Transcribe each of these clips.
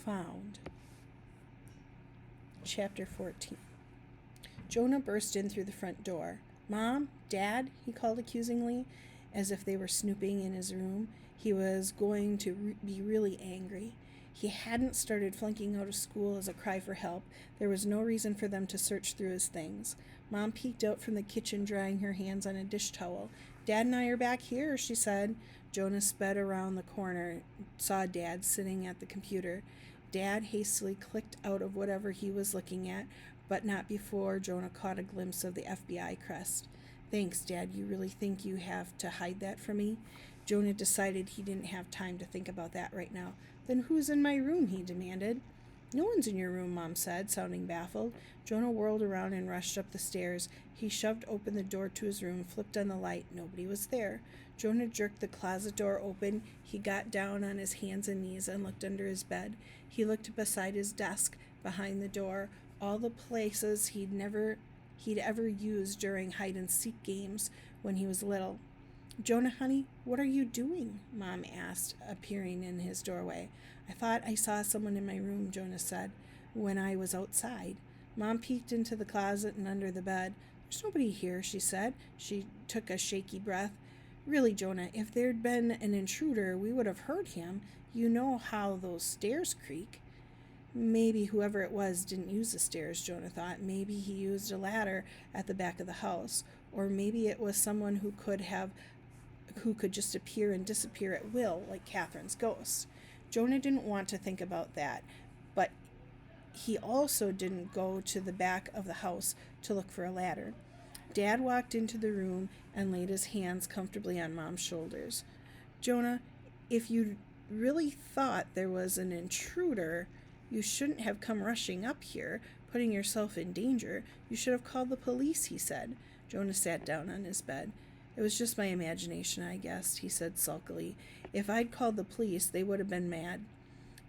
found. Chapter 14. Jonah burst in through the front door. "Mom? Dad?" he called accusingly, as if they were snooping in his room. He was going to be really angry. He hadn't started flunking out of school as a cry for help. There was no reason for them to search through his things. Mom peeked out from the kitchen, drying her hands on a dish towel. "Dad and I are back here," she said. Jonah sped around the corner, saw Dad sitting at the computer. Dad hastily clicked out of whatever he was looking at, but not before Jonah caught a glimpse of the FBI crest. "Thanks, Dad. You really think you have to hide that from me?" Jonah decided he didn't have time to think about that right now. "Then who's in my room?" he demanded. "No one's in your room," Mom said, sounding baffled. Jonah whirled around and rushed up the stairs. He shoved open the door to his room, flipped on the light. Nobody was there. Jonah jerked the closet door open. He got down on his hands and knees and looked under his bed. He looked beside his desk, behind the door, all the places he'd ever used during hide-and-seek games when he was little. "Jonah, honey, what are you doing?" Mom asked, appearing in his doorway. "I thought I saw someone in my room," Jonah said, "when I was outside." Mom peeked into the closet and under the bed. "There's nobody here," she said. She took a shaky breath. "Really, Jonah, if there'd been an intruder, we would have heard him. You know how those stairs creak." Maybe whoever it was didn't use the stairs, Jonah thought. Maybe he used a ladder at the back of the house. Or maybe it was someone who could just appear and disappear at will, like Catherine's ghost. Jonah didn't want to think about that, but he also didn't go to the back of the house to look for a ladder. Dad walked into the room and laid his hands comfortably on Mom's shoulders. "Jonah, if you really thought there was an intruder, you shouldn't have come rushing up here, putting yourself in danger. You should have called the police," he said. Jonah sat down on his bed. "It was just my imagination, I guess," he said sulkily. "If I'd called the police, they would have been mad."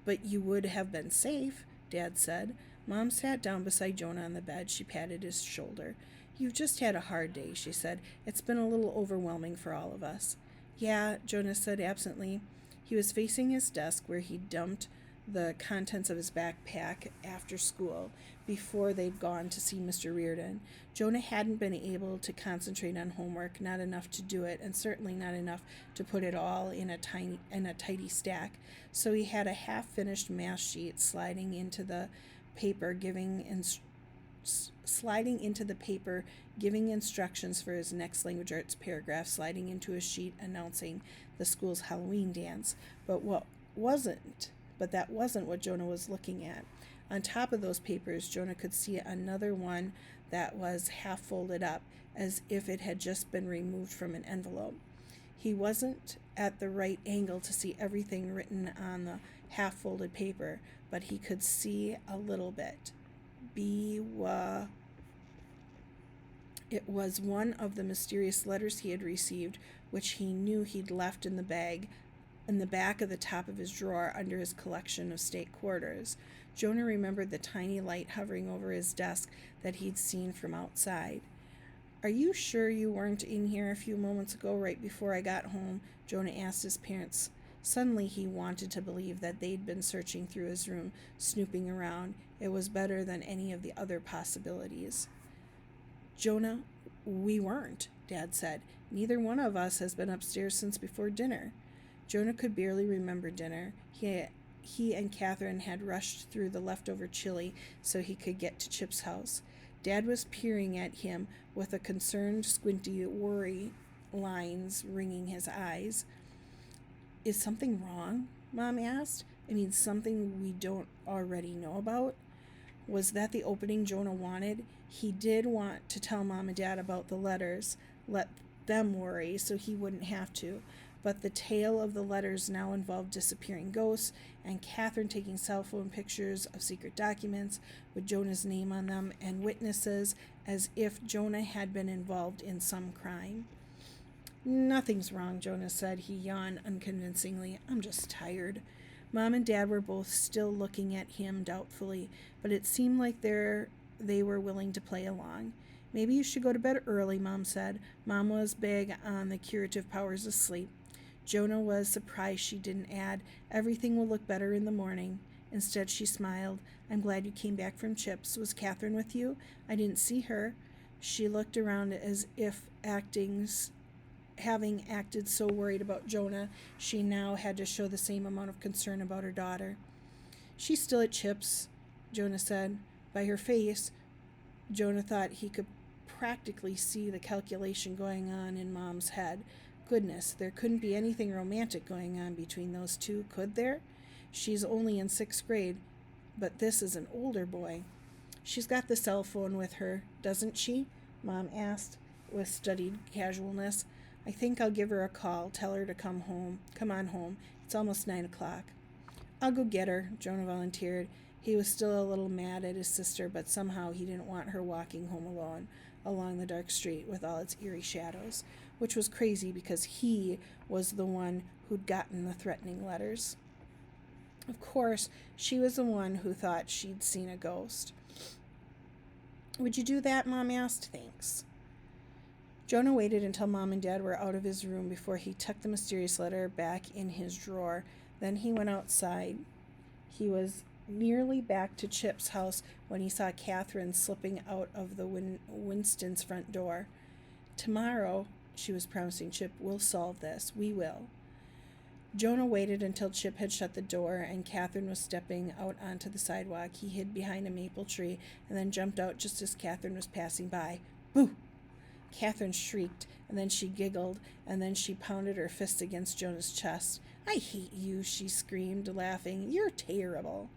"But you would have been safe," Dad said. Mom sat down beside Jonah on the bed. She patted his shoulder. "You've just had a hard day," she said. "It's been a little overwhelming for all of us." "Yeah," Jonah said absently. He was facing his desk where he dumped the contents of his backpack after school before they'd gone to see Mr. Reardon. Jonah hadn't been able to concentrate on homework, not enough to do it, and certainly not enough to put it all in a tidy stack. So he had a half-finished math sheet sliding into the paper, giving instructions for his next language arts paragraph, sliding into a sheet announcing the school's Halloween dance. But that wasn't what Jonah was looking at. On top of those papers, Jonah could see another one that was half folded up, as if it had just been removed from an envelope. He wasn't at the right angle to see everything written on the half-folded paper, but he could see a little bit. It was one of the mysterious letters he had received, which he knew he'd left in the back of the top of his drawer under his collection of state quarters. Jonah remembered the tiny light hovering over his desk that he'd seen from outside. "Are you sure you weren't in here a few moments ago, right before I got home?" Jonah asked his parents. Suddenly he wanted to believe that they'd been searching through his room, snooping around. It was better than any of the other possibilities. "Jonah, we weren't," Dad said. "Neither one of us has been upstairs since before dinner." Jonah could barely remember dinner. He and Catherine had rushed through the leftover chili so he could get to Chip's house. Dad was peering at him with a concerned, squinty worry lines ringing his eyes. "Is something wrong?" Mom asked. "I mean, something we don't already know about?" Was that the opening Jonah wanted? He did want to tell Mom and Dad about the letters, let them worry so he wouldn't have to. But the tale of the letters now involved disappearing ghosts and Catherine taking cell phone pictures of secret documents with Jonah's name on them and witnesses, as if Jonah had been involved in some crime. "Nothing's wrong," Jonah said. He yawned unconvincingly. "I'm just tired." Mom and Dad were both still looking at him doubtfully, but it seemed like they were willing to play along. "Maybe you should go to bed early," Mom said. Mom was big on the curative powers of sleep. Jonah was surprised she didn't add, "Everything will look better in the morning." Instead, she smiled. I'm glad you came back from Chip's. Was Catherine with you? I didn't see her. She looked around as if having acted so worried about Jonah, she now had to show the same amount of concern about her daughter. She's still at Chip's, Jonah said. By her face, Jonah thought he could practically see the calculation going on in Mom's head. Goodness, there couldn't be anything romantic going on between those two, could there? She's only in 6th grade, but this is an older boy. She's got the cell phone with her, doesn't she? Mom asked with studied casualness. I think I'll give her a call, tell her to come on home. It's almost 9 o'clock. I'll go get her, Jonah volunteered. He was still a little mad at his sister, but somehow he didn't want her walking home alone along the dark street with all its eerie shadows, which was crazy because he was the one who'd gotten the threatening letters. Of course, she was the one who thought she'd seen a ghost. Would you do that? Mom asked. Thanks. Jonah waited until Mom and Dad were out of his room before he tucked the mysterious letter back in his drawer. Then he went outside. He was nearly back to Chip's house when he saw Catherine slipping out of the Winston's front door. Tomorrow, she was promising Chip, we'll solve this. We will. Jonah waited until Chip had shut the door and Catherine was stepping out onto the sidewalk. He hid behind a maple tree and then jumped out just as Catherine was passing by. Boo! Catherine shrieked, and then she giggled, and then she pounded her fist against Jonah's chest. I hate you, she screamed, laughing. You're terrible.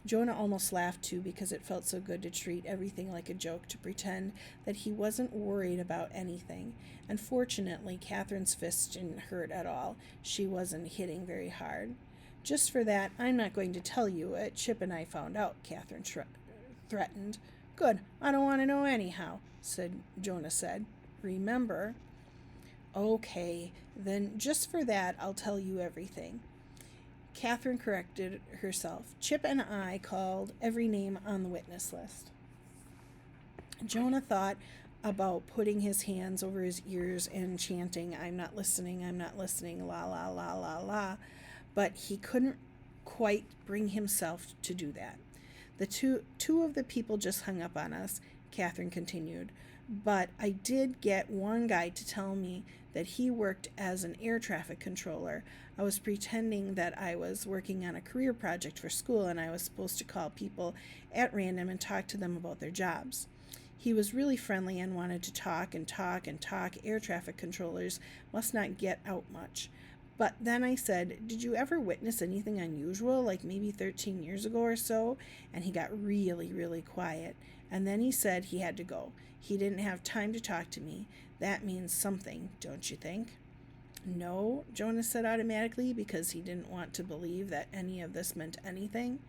Jonah almost laughed too because it felt so good to treat everything like a joke, to pretend that he wasn't worried about anything. And fortunately, Catherine's fist didn't hurt at all. She wasn't hitting very hard. Just for that, I'm not going to tell you what Chip and I found out, Catherine threatened. Good, I don't want to know anyhow, Jonah said. Remember? Okay, then just for that, I'll tell you everything. Catherine corrected herself. Chip and I called every name on the witness list. Jonah thought about putting his hands over his ears and chanting, I'm not listening, la la la la la, but he couldn't quite bring himself to do that. The two of the people just hung up on us, Catherine continued, but I did get one guy to tell me that he worked as an air traffic controller. I was pretending that I was working on a career project for school and I was supposed to call people at random and talk to them about their jobs. He was really friendly and wanted to talk and talk and talk. Air traffic controllers must not get out much. But then I said, did you ever witness anything unusual, like maybe 13 years ago or so? And he got really, really quiet. And then he said he had to go. He didn't have time to talk to me. That means something, don't you think? No, Jonah said automatically because he didn't want to believe that any of this meant anything.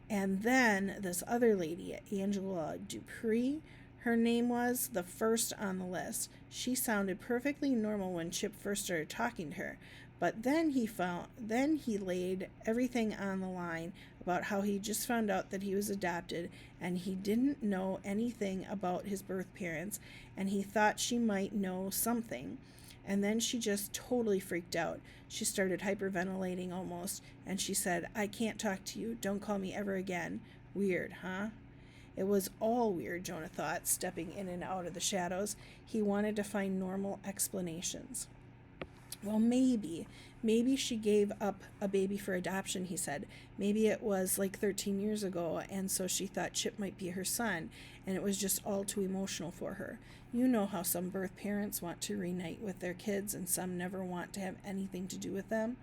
And then this other lady, Angela Dupree, her name was the first on the list. She sounded perfectly normal when Chip first started talking to her. But then he laid everything on the line about how he just found out that he was adopted and he didn't know anything about his birth parents and he thought she might know something. And then she just totally freaked out. She started hyperventilating almost, and she said, I can't talk to you. Don't call me ever again. Weird, huh? It was all weird, Jonah thought, stepping in and out of the shadows. He wanted to find normal explanations. Well, maybe she gave up a baby for adoption, he said. Maybe it was like 13 years ago, and so she thought Chip might be her son, and it was just all too emotional for her. You know how some birth parents want to reunite with their kids, and some never want to have anything to do with them.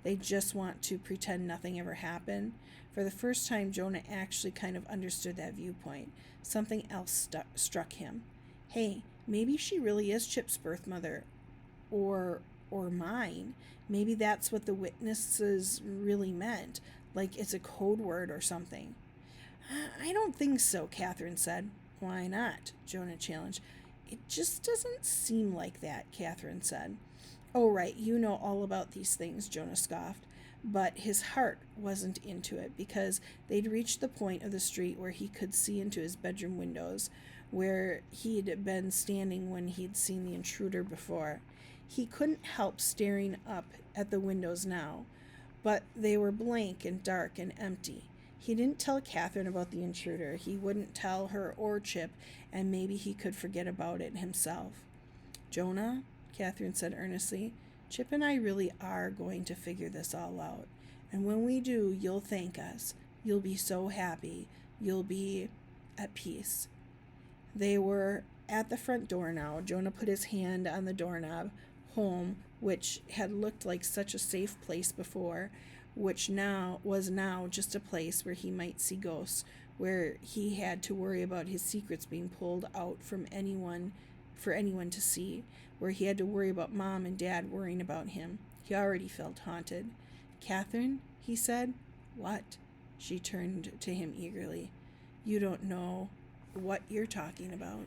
They just want to pretend nothing ever happened. For the first time, Jonah actually kind of understood that viewpoint. Something else struck him. Hey, maybe she really is Chip's birth mother, or mine. Maybe that's what the witnesses really meant, like it's a code word or something. I don't think so, Catherine said. Why not? Jonah challenged. It just doesn't seem like that, Catherine said. Oh, right, you know all about these things, Jonah scoffed. But his heart wasn't into it because they'd reached the point of the street where he could see into his bedroom windows, where he'd been standing when he'd seen the intruder before. He couldn't help staring up at the windows now. but they were blank and dark and empty. He didn't tell Catherine about the intruder. He wouldn't tell her or Chip, and maybe he could forget about it himself. Jonah, Catherine said earnestly, Chip and I really are going to figure this all out. And when we do, you'll thank us. You'll be so happy. You'll be at peace. They were at the front door now. Jonah put his hand on the doorknob. Home, which had looked like such a safe place before, which now was just a place where he might see ghosts, where he had to worry about his secrets being pulled out from anyone for anyone to see, where he had to worry about Mom and Dad worrying about him. He already felt haunted. Catherine, he said. What? She turned to him eagerly. You don't know what you're talking about.